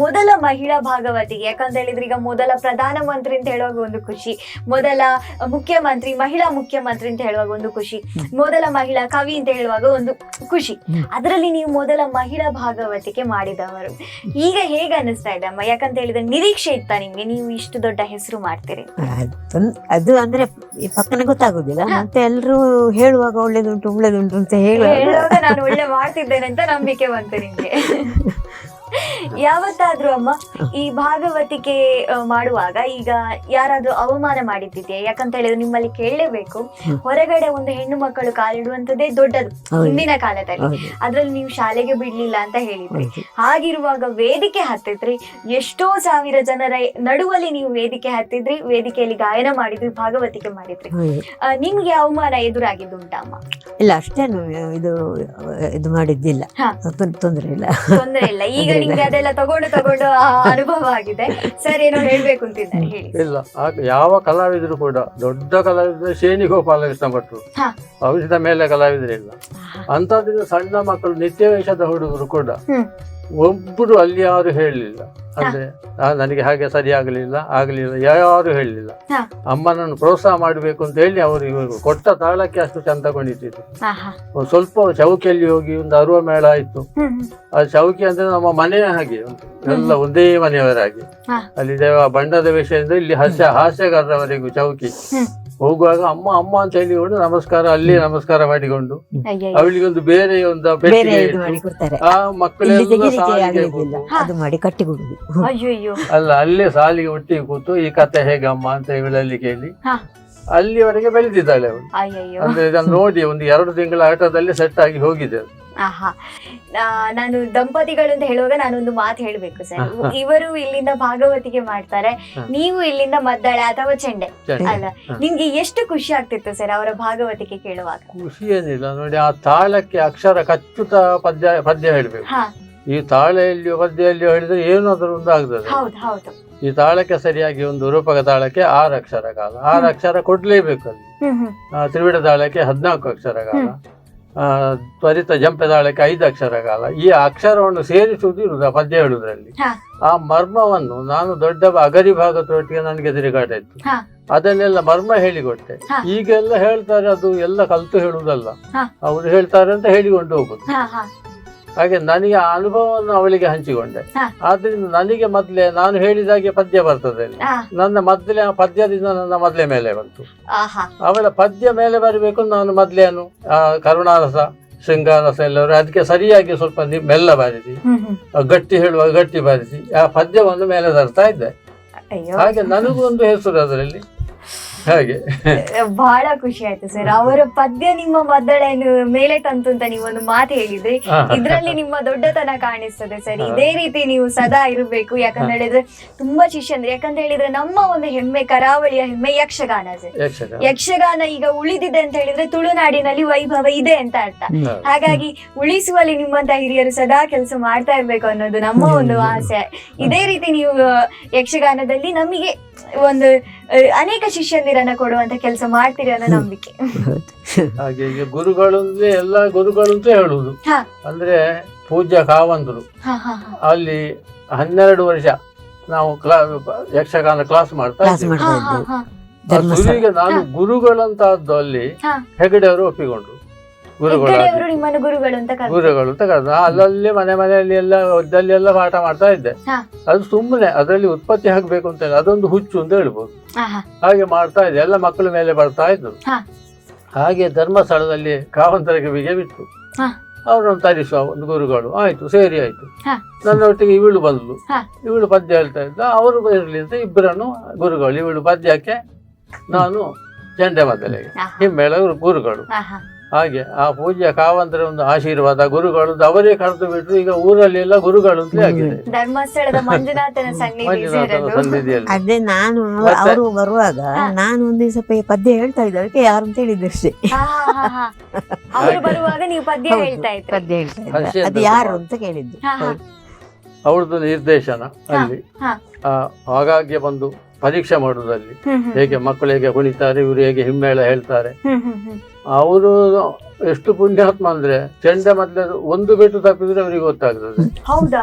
A: ಮೊದಲ ಮಹಿಳಾ ಭಾಗವತಿಗೆ, ಯಾಕಂತ ಹೇಳಿದ್ರೆ ಈಗ ಮೊದಲ ಪ್ರಧಾನ ಮಂತ್ರಿ ಅಂತ ಹೇಳುವಾಗ ಒಂದು ಖುಷಿ, ಮೊದಲ ಮುಖ್ಯಮಂತ್ರಿ, ಮಹಿಳಾ ಮುಖ್ಯಮಂತ್ರಿ ಅಂತ ಹೇಳುವಾಗ ಒಂದು ಖುಷಿ, ಮೊದಲ ಮಹಿಳಾ ಕವಿ ಅಂತ ಹೇಳುವಾಗ ಒಂದು ಖುಷಿ. ಅದರಲ್ಲಿ ನೀವು ಮೊದಲ ಮಹಿಳಾ ಭಾಗವತಿಗೆ ಮಾಡಿದವರು. ಈಗ ಹೇಗೆ ಅನ್ನಿಸ್ತಾ ಇದೆ ಅಮ್ಮ? ಯಾಕಂತ ಹೇಳಿದ್ರೆ ನಿರೀಕ್ಷೆ ಇತ್ತಾ ನಿಮ್ಗೆ ನೀವು ಇಷ್ಟು ದೊಡ್ಡ ಹೆಸರು ಮಾಡ್ತೀರಿ?
C: ಅದು ಅಂದ್ರೆ ಪಕ್ಕನೆ ಗೊತ್ತಾಗುದಿಲ್ಲ, ಮತ್ತೆ ಎಲ್ರು ಹೇಳುವಾಗ ಒಳ್ಳೇದುಂಟು ಅಂತ
A: ಹೇಳುವಾಗ ನಾನು ಒಳ್ಳೆ ಮಾಡ್ತಿದ್ದೇನೆ ಅಂತ ನಂಬಿಕೆ ಬಂತು ನಿಮ್ಗೆ. ಯಾವತ್ತಾದ್ರೂ ಅಮ್ಮ ಈ ಭಾಗವತಿಕೆ ಮಾಡುವಾಗ ಈಗ ಯಾರಾದ್ರೂ ಅವಮಾನ ಮಾಡಿದ್ದಿದೆಯಾ? ಯಾಕಂತ ಹೇಳಿದ್ರೆ ನಿಮ್ಮಲ್ಲಿ ಕೇಳಲೇಬೇಕು, ಹೊರಗಡೆ ಒಂದು ಹೆಣ್ಣು ಮಕ್ಕಳು ಕಾಲಿಡುವಂತದ್ದೇ ದೊಡ್ಡದು ಹಿಂದಿನ ಕಾಲದಲ್ಲಿ. ಅದ್ರಲ್ಲಿ ನೀವು ಶಾಲೆಗೆ ಬಿಡ್ಲಿಲ್ಲ ಅಂತ ಹೇಳಿದ್ರಿ. ಹಾಗಿರುವಾಗ ವೇದಿಕೆ ಹತ್ತಿದ್ರಿ, ಎಷ್ಟೋ ಸಾವಿರ ಜನರ ನಡುವಲ್ಲಿ ನೀವು ವೇದಿಕೆ ಹತ್ತಿದ್ರಿ, ವೇದಿಕೆಯಲ್ಲಿ ಗಾಯನ ಮಾಡಿದ್ರಿ, ಭಾಗವತಿಕೆ ಮಾಡಿದ್ರಿ. ನಿಮ್ಗೆ ಅವಮಾನ ಎದುರಾಗಿದ್ದುಂಟ ಅಮ್ಮ?
C: ಇಲ್ಲ, ಅಷ್ಟೇನು ಇದು ಮಾಡಿದ್ದಿಲ್ಲ, ತೊಂದರೆ ಇಲ್ಲ.
A: ಈಗ ನಿಮ್ಗೆ ಅದೆಲ್ಲ ತಗೊಂಡು ಅನುಭವ ಆಗಿದೆ. ಸರ್ ಏನೋ ಹೇಳ್ಬೇಕು ಅಂತಿದ್ದಾರೆ, ಹೇಳಿ.
D: ಇಲ್ಲ, ಯಾವ ಕಲಾವಿದರು ಕೂಡ, ದೊಡ್ಡ ಕಲಾವಿದರು ಶೇಣಿ ಗೋಪಾಲಕೃಷ್ಣ ಭಟ್ರು, ಅವರಿದ ಮೇಲೆ ಕಲಾವಿದರಿಲ್ಲ. ಅಂತದ್ರಿಂದ ಸಣ್ಣ ಮಕ್ಕಳು ನಿತ್ಯ ವೇಷದ ಹುಡುಗರು ಕೂಡ ಒಬ್ಬರು ಅಲ್ಲಿ ಯಾರು ಹೇಳಲಿಲ್ಲ. ಅಂದ್ರೆ ನನಗೆ ಹಾಗೆ ಸರಿ ಆಗಲಿಲ್ಲ ಯಾರು ಹೇಳಲಿಲ್ಲ. ಅಮ್ಮನನ್ನು ಪ್ರೋತ್ಸಾಹ ಮಾಡಬೇಕು ಅಂತ ಹೇಳಿ ಅವರು ಕೊಟ್ಟ ತಾಳಕ್ಕೆ ಅಷ್ಟು ಚಂದ ಕೊಂಡಿದ್ರು. ಸ್ವಲ್ಪ ಚೌಕಿಯಲ್ಲಿ ಹೋಗಿ ಒಂದು ಅರುವ ಮೇಳ ಆಯ್ತು. ಆ ಚೌಕಿ ಅಂದ್ರೆ ನಮ್ಮ ಮನೆಯ ಹಾಗೆ ಎಲ್ಲ ಒಂದೇ ಮನೆಯವರಾಗಿ, ಅಲ್ಲಿ ಬಣ್ಣದ ವಿಷಯದಿಂದ ಇಲ್ಲಿ ಹಾಸ್ಯಗಾರರವರೆಗೂ ಚೌಕಿ. ಹೋಗುವಾಗ ಅಮ್ಮ ಅಮ್ಮ ಅಂತ ಹೇಳಿಕೊಂಡು ನಮಸ್ಕಾರ, ಅಲ್ಲಿ ನಮಸ್ಕಾರ ಮಾಡಿಕೊಂಡು ಅವಳಿಗೆ ಒಂದು ಬೇರೆ ಒಂದು ಆ ಮಕ್ಕಳೆಲ್ಲ ಅಲ್ಲ ಅಲ್ಲೇ ಸಾಲಿಗೆ ಒಟ್ಟಿಗೆ ಕೂತು ಈ ಕತೆ ಹೇಗಮ್ಮ ಅಂತ ಇವಳಲ್ಲಿ ಕೇಳಿ ಅಲ್ಲಿವರೆಗೆ ಬೆಳೆದಿದ್ದಾಳೆ ಅವಳು. ಅಂದ್ರೆ ಇದನ್ನು ನೋಡಿ ಒಂದು 2 ತಿಂಗಳ ಆಟದಲ್ಲಿ ಸೆಟ್ ಆಗಿ ಹೋಗಿದೆ.
A: ನಾನು ದಂಪತಿಗಳು ಅಂತ ಹೇಳುವಾಗ ನಾನೊಂದು ಮಾತು ಹೇಳ್ಬೇಕು ಸರ್. ಇವರು ಇಲ್ಲಿಂದ ಭಾಗವತಿಗೆ ಮಾಡ್ತಾರೆ, ನೀವು ಇಲ್ಲಿಂದ ಮದ್ದಳೆ ಅಥವಾ ಚೆಂಡೆ ಅಲ್ಲ. ನಿಮ್ಗೆ ಎಷ್ಟು ಖುಷಿ ಆಗ್ತಿತ್ತು ಸರ್ ಅವರ ಭಾಗವತಿಕೆ ಕೇಳುವಾಗ?
D: ಖುಷಿ ಏನಿಲ್ಲ ನೋಡಿ, ಆ ತಾಳಕ್ಕೆ ಅಕ್ಷರ ಕಚ್ಚುತ್ತ ಪದ್ಯ ಹೇಳ್ಬೇಕು. ಈ ತಾಳೆಯಲ್ಲಿಯೋ ಪದ್ಯಲ್ಲಿಯೋ ಹೇಳಿದ್ರೆ ಏನಾದ್ರೂ ಒಂದು ಆಗ್ತದೆ. ಈ ತಾಳಕ್ಕೆ ಸರಿಯಾಗಿ ಒಂದು ರೂಪಕ ತಾಳಕ್ಕೆ 6 ಅಕ್ಷರ ಕಾಲ, 6 ಅಕ್ಷರ ಕೊಡ್ಲೇಬೇಕು ಅಲ್ಲಿ. ತ್ರಿವಿಡ ತಾಳಕ್ಕೆ 14 ಅಕ್ಷರ ಕಾಲ, ತ್ವರಿತ ಜಂಪೆ ತಾಳಕ್ಕೆ 5 ಅಕ್ಷರ ಕಾಲ. ಈ ಅಕ್ಷರವನ್ನು ಸೇರಿಸುವುದು ಇರುವುದು ಆ ಪದ್ಯ ಹೇಳುವುದರಲ್ಲಿ. ಆ ಮರ್ಮವನ್ನು ನಾನು ದೊಡ್ಡ ಅಗರಿ ಭಾಗದೊಟ್ಟಿಗೆ ನನಗೆ ತಿರುಗಾಟ ಇತ್ತು. ಅದನ್ನೆಲ್ಲ ಮರ್ಮ ಹೇಳಿಕೊಟ್ಟೆ.
A: ಹಾ.
D: ಈಗೆಲ್ಲ ಹೇಳ್ತಾರೆ ಅದು ಎಲ್ಲ ಕಲ್ತು ಹೇಳುವುದಲ್ಲ,
A: ಹಾ.
D: ಅವರು ಹೇಳ್ತಾರೆ ಅಂತ ಹೇಳಿಕೊಂಡು ಹೋಗುದು.
A: ಹಾ, ಹಾ.
D: ಹಾಗೆ ನನಗೆ ಆ ಅನುಭವವನ್ನು ಅವಳಿಗೆ ಹಂಚಿಕೊಂಡೆ.
A: ಹಾ.
D: ಆದ್ರಿಂದ ನನಗೆ ಮೊದ್ಲೇ ನಾನು ಹೇಳಿದಾಗೆ ಪದ್ಯ ಬರ್ತದೆ ಅಲ್ಲಿ.
A: ಹಾ.
D: ನನ್ನ ಮೊದಲೇ ಆ ಪದ್ಯದಿಂದ ನನ್ನ ಮೊದಲೇ ಮೇಲೆ ಬಂತು.
A: ಆಹಾ.
D: ಅವಳ ಪದ್ಯ ಮೇಲೆ ಬರಬೇಕು ನಾನು ಮೊದಲೇನು ಕರುಣಾರಸ ಶೃಂಗಾರಸ ಎಲ್ಲವರು ಅದಕ್ಕೆ ಸರಿಯಾಗಿ ಸ್ವಲ್ಪ ಮೆಲ್ಲ ಬಾರಿಸಿ, ಗಟ್ಟಿ ಹೇಳುವಾಗ ಗಟ್ಟಿ ಬಾರಿಸಿ ಆ ಪದ್ಯವನ್ನು ಮೇಲೆ ತರ್ತಾ ಇದ್ದೆ.
A: ಅಯ್ಯೋ,
D: ಹಾಗೆ ನನಗೂ ಒಂದು ಹೆಸರು ಅದರಲ್ಲಿ. ಹಾಗೆ
A: ಬಹಳ ಖುಷಿ ಆಯ್ತು ಸರ್. ಅವರ ಪದ್ಯ ನಿಮ್ಮ ಮದ್ದಳೆಯನ್ನು ಮೇಲೆ ತಂತು ಅಂತ ನೀವೊಂದು ಮಾತು ಹೇಳಿದ್ರಿ. ಇದ್ರಲ್ಲಿ ನಿಮ್ಮ ದೊಡ್ಡತನ ಕಾಣಿಸ್ತದೆ ಸರ್. ಇದೇ ರೀತಿ ನೀವು ಸದಾ ಇರಬೇಕು. ಯಾಕಂತ ಹೇಳಿದ್ರೆ ತುಂಬಾ ಶಿಷ್ಯಂದ್ರೆ, ಯಾಕಂತ ಹೇಳಿದ್ರೆ ನಮ್ಮ ಒಂದು ಹೆಮ್ಮೆ, ಕರಾವಳಿಯ ಹೆಮ್ಮೆ ಯಕ್ಷಗಾನ ಸರ್. ಯಕ್ಷಗಾನ ಈಗ ಉಳಿದಿದೆ ಅಂತ ಹೇಳಿದ್ರೆ ತುಳುನಾಡಿನಲ್ಲಿ ವೈಭವ ಇದೆ ಅಂತ ಅರ್ಥ. ಹಾಗಾಗಿ ಉಳಿಸುವಲ್ಲಿ ನಿಮ್ಮಂತ ಹಿರಿಯರು ಸದಾ ಕೆಲಸ ಮಾಡ್ತಾ ಇರ್ಬೇಕು ಅನ್ನೋದು ನಮ್ಮ ಒಂದು ಆಸೆ. ಇದೇ ರೀತಿ ನೀವು ಯಕ್ಷಗಾನದಲ್ಲಿ ನಮಗೆ ಒಂದು ಅನೇಕ ಶಿಷ್ಯಂದಿರನ್ನ ಕೊಡುವಂತ ಕೆಲಸ ಮಾಡ್ತೀರಿ ಅನ್ನೋ ನಂಬಿಕೆ.
D: ಹಾಗೆ ಈಗ ಗುರುಗಳು ಅಂದ್ರೆ ಎಲ್ಲ ಗುರುಗಳು ಅಂತ ಹೇಳುದು. ಅಂದ್ರೆ ಪೂಜ್ಯ ಕಾವಂತರು ಅಲ್ಲಿ 12 ವರ್ಷ ನಾವು ಯಕ್ಷಗಾನ ಕ್ಲಾಸ್ ಮಾಡ್ತಾ ಇದ್ದೀವಿ. ನಾನು ಗುರುಗಳಂತದ್ದು ಅಲ್ಲಿ ಹೆಗಡೆ ಅವರು ಒಪ್ಪಿಕೊಂಡ್ರು. ಗುರುಗಳು ಅಂತ ಕರೆದು ಅಲ್ಲಲ್ಲಿ ಮನೆಯಲ್ಲಿ ಎಲ್ಲ ಒದ್ದಲ್ಲಿ ಎಲ್ಲ ಪಾಠ ಮಾಡ್ತಾ ಇದ್ದೆ. ಅದು ಸುಮ್ಮನೆ ಅದರಲ್ಲಿ ಉತ್ಪತ್ತಿ ಆಗ್ಬೇಕು ಅಂತ ಹೇಳಿ ಅದೊಂದು ಹುಚ್ಚು ಅಂತ ಹೇಳ್ಬೋದು. ಹಾಗೆ ಮಾಡ್ತಾ ಇದ್ದೆ, ಎಲ್ಲ ಮಕ್ಕಳ ಮೇಲೆ ಬರ್ತಾ ಇದ್ರು. ಹಾಗೆ ಧರ್ಮಸ್ಥಳದಲ್ಲಿ ಕಾವಂತರ ಕಿವಿಗೆ ಬಿತ್ತು. ಅವ್ರನ್ನ ತರಿಸುವ ಒಂದು ಗುರುಗಳು ಆಯ್ತು, ಸೇರಿ ಆಯ್ತು. ನನ್ನೊಟ್ಟಿಗೆ ಇವಳು ಬಂದ್ಲು. ಇವಳು ಪದ್ಯ ಹೇಳ್ತಾ ಇದ್ದ, ಅವರು ಇರ್ಲಿ ಅಂತ ಇಬ್ಬರನ್ನು ಗುರುಗಳು, ಇವಳು ಪದ್ಯಕ್ಕೆ, ನಾನು ಚಂಡೆ ಮದ್ದಲೆಗೆ, ಹಿಮ್ಮೇಳ ಗುರುಗಳು. ಹಾಗೆ ಆ ಪೂಜ್ಯ ಕಾವಂತರ ಒಂದು ಆಶೀರ್ವಾದ ಗುರುಗಳು ಅವರೇ ಕರೆದು ಬಿಟ್ರು. ಈಗ ಊರಲ್ಲಿ ಎಲ್ಲ ಗುರುಗಳು ಅಂತ ಆಗಿದೆ.
A: ಧರ್ಮಸ್ಥಳದ ಮಂಜುನಾಥನ
D: ಸನ್ನಿಧಿಯಲ್ಲಿ
C: ಅದೇ ನಾನು ಅವರು ಬರುವಾಗ ನಾನು ಒಂದು ದಿವಸ ಪದ್ಯ ಹೇಳ್ತಾ ಇದ್ದೆ, ಅದಕ್ಕೆ ಯಾರು ಅಂತ ಹೇಳಿದ್ದಷ್ಟೇ.
A: ಅವರು ಬರುವಾಗ ನೀವು ಪದ್ಯ ಹೇಳ್ತಾ ಇದ್ರಿ.
C: ಪದ್ಯ ಹೇಳ್ತಾ ಇದ್ದೆ, ಅದು ಯಾರು ಅಂತ ಕೇಳಿದ್ದು.
D: ಅವ್ರದ್ದು ನಿರ್ದೇಶನ ಅಲ್ಲಿ ಹಾಗಾಗಿ ಬಂದು ಪರೀಕ್ಷೆ ಮಾಡುವುದಲ್ಲಿ ಹೇಗೆ ಮಕ್ಕಳು ಹೇಗೆ ಕುಣಿತಾರೆ, ಇವರು ಹೇಗೆ ಹಿಮ್ಮೇಳ ಹೇಳ್ತಾರೆ. ಅವರು ಎಷ್ಟು ಪುಣ್ಯಾತ್ಮ ಅಂದ್ರೆ ಚೆಂಡೆ ಮೊದ್ಲೇ ಒಂದು ಬೆಟ್ಟು ತಪ್ಪಿದ್ರೆ ಅವರಿಗೆ ಗೊತ್ತಾಗ್ತದೆ.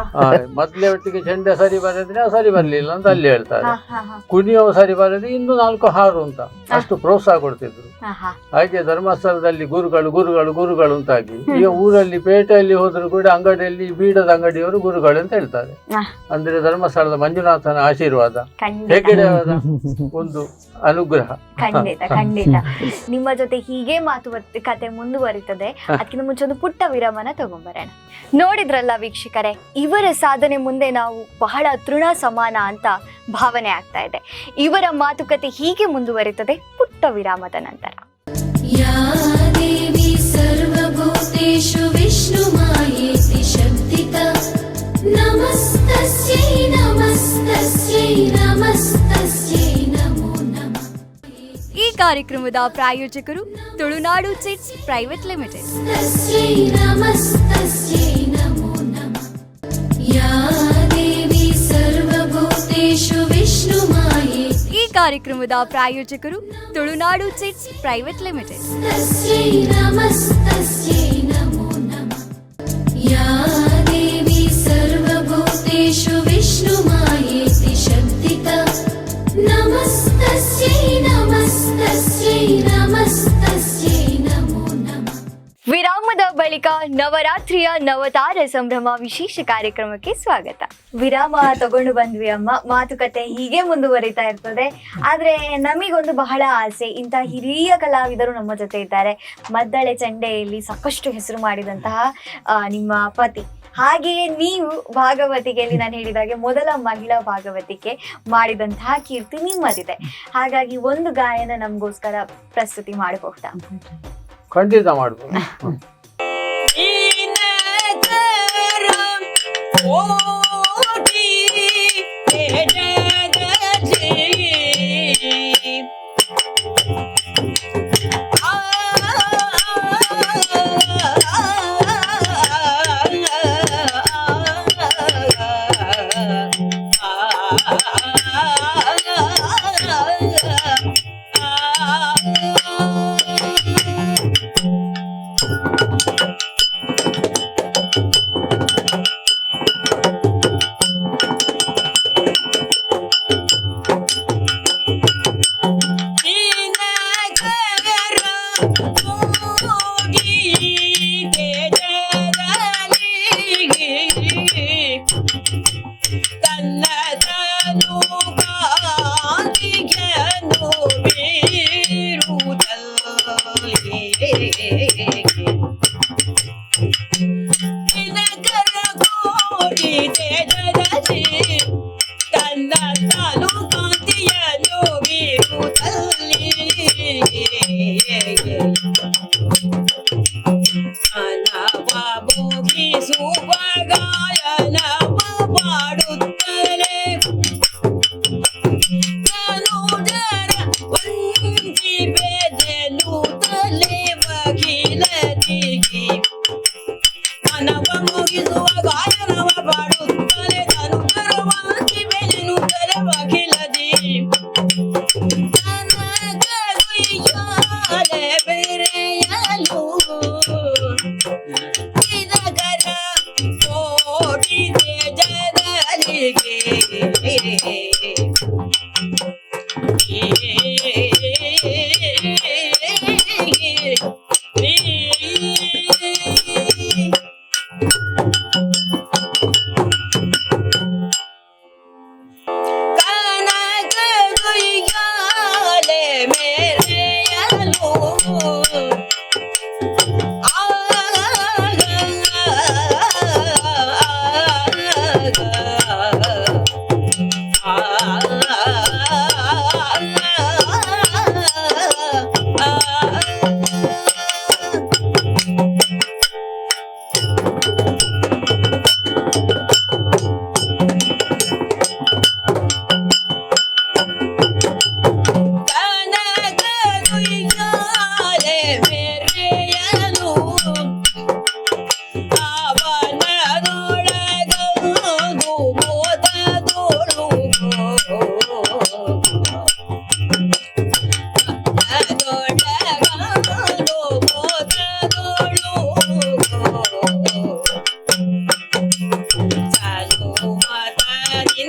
D: ಮೊದ್ಲೇ ಒಟ್ಟಿಗೆ ಚೆಂಡೆ ಸರಿ ಬರದ್ರೆ ಸರಿ ಬರ್ಲಿಲ್ಲ ಅಂತ ಅಲ್ಲಿ ಹೇಳ್ತಾರೆ. ಕುಣಿಯವ ಸರಿ ಬರದ್ರೆ ಇನ್ನು 4 ಹಾರು ಅಂತ ಅಷ್ಟು ಪ್ರೋತ್ಸಾಹ ಕೊಡ್ತಿದ್ರು. ಹಾಗೆ ಧರ್ಮಸ್ಥಳದಲ್ಲಿ ಗುರುಗಳು ಗುರುಗಳು ಗುರುಗಳು ಅಂತಾಗಿ ಈಗ ಊರಲ್ಲಿ ಪೇಟೆಯಲ್ಲಿ ಹೋದ್ರು ಕೂಡ ಅಂಗಡಿಯಲ್ಲಿ ಬೀಡದ ಅಂಗಡಿಯವರು ಗುರುಗಳು ಅಂತ ಹೇಳ್ತಾರೆ. ಅಂದ್ರೆ ಧರ್ಮಸ್ಥಳದ ಮಂಜುನಾಥನ ಆಶೀರ್ವಾದ, ಹೆಗ್ಗಡೆಯವರ ಒಂದು ಅನುಗ್ರಹ.
A: ಖಂಡಿತ ಖಂಡಿತ. ನಿಮ್ಮ ಜೊತೆ ಹೀಗೆ ಮಾತುಕತೆ ಮುಂದುವರಿತದೆ. ಅದಕ್ಕಿಂತ ಮುಂಚೆ ಒಂದು ಪುಟ್ಟ ವಿರಾಮನ ತಗೊಂಬರೋಣ. ನೋಡಿದ್ರಲ್ಲ ವೀಕ್ಷಕರೇ, ಇವರ ಸಾಧನೆ ಮುಂದೆ ನಾವು ಬಹಳ ತೃಣ ಸಮಾನ ಅಂತ ಭಾವನೆ ಆಗ್ತಾ ಇದೆ. ಇವರ ಮಾತುಕತೆ ಹೀಗೆ ಮುಂದುವರಿತದೆ ಪುಟ್ಟ ವಿರಾಮದ ನಂತರ.
B: ಯಾ ದೇವಿ ಸರ್ವಭೂತೇಷು ವಿಷ್ಣುಮಾಯೇತಿ ಶಕ್ತಿತಾ ನಮಸ್ತಸ್ಯೈ ನಮಸ್ತಸ್ಯೈ ನಮಸ್ತಸ್ಯೈ ನಮೋ ನಮಃ.
A: ಈ ಕಾರ್ಯಕ್ರಮದ ಪ್ರಾಯೋಜಕರು ತುಳುನಾಡು ಚಿಟ್ಸ್ ಪ್ರೈವೇಟ್ ಲಿಮಿಟೆಡ್.
B: ತಸ್ಯೈ ನಮಸ್ತಸ್ಯೈ ನಮೋ ನಮಃ. ಯಾ ದೇವಿ ಸರ್ವಭೂತೇಷು ವಿಷ್ಣುಮಾಯೇತಿ.
A: ಈ ಕಾರ್ಯಕ್ರಮದ ಪ್ರಾಯೋಜಕರು ತುಳುನಾಡು ಚಿಟ್ಸ್ ಪ್ರೈವೇಟ್ ಲಿಮಿಟೆಡ್.
B: ತಸ್ಯೈ ನಮಸ್ತಸ್ಯೈ ನಮೋ ನಮಃ. ಯಾ ದೇವಿ ಸರ್ವಭೂತೇಷು ವಿಷ್ಣುಮಾಯೇತಿ ಶಕ್ತಿತಾ ನಮಸ್ತಸ್ಯೈ ನಮಸ್ತಸ್ಯೈ ನಮಸ್ತಸ್ಯೈ ನಮೋ ನಮಃ.
A: ವಿರಾಮದ ಬಳಿಕ ನವರಾತ್ರಿಯ ನವತಾರ ಸಂಭ್ರಮ ವಿಶೇಷ ಕಾರ್ಯಕ್ರಮಕ್ಕೆ ಸ್ವಾಗತ. ವಿರಾಮ ತಗೊಂಡು ಬಂದ್ವಿ ಅಮ್ಮ. ಮಾತುಕತೆ ಹೀಗೆ ಮುಂದುವರಿತಾ ಇರ್ತದೆ. ಆದ್ರೆ ನಮಗೊಂದು ಬಹಳ ಆಸೆ, ಇಂಥ ಹಿರಿಯ ಕಲಾವಿದರು ನಮ್ಮ ಜೊತೆ ಇದ್ದಾರೆ. ಮದ್ದಳೆ ಚಂಡೆಯಲ್ಲಿ ಸಾಕಷ್ಟು ಹೆಸರು ಮಾಡಿದಂತಹ ನಿಮ್ಮ ಪತಿ, ಹಾಗೆಯೇ ನೀವು ಭಾಗವತಿಕೆಯಲ್ಲಿ ನಾನು ಹೇಳಿದಾಗೆ ಮೊದಲ ಮಹಿಳಾ ಭಾಗವತಿಕೆ ಮಾಡಿದಂತಹ ಕೀರ್ತಿ ನಿಮ್ಮದಿದೆ. ಹಾಗಾಗಿ ಒಂದು ಗಾಯನ ನಮಗೋಸ್ಕರ ಪ್ರಸ್ತುತಿ ಮಾಡಬಹುದಾ?
D: ಖಂಡಿತ ಮಾಡ್ಬೋದು.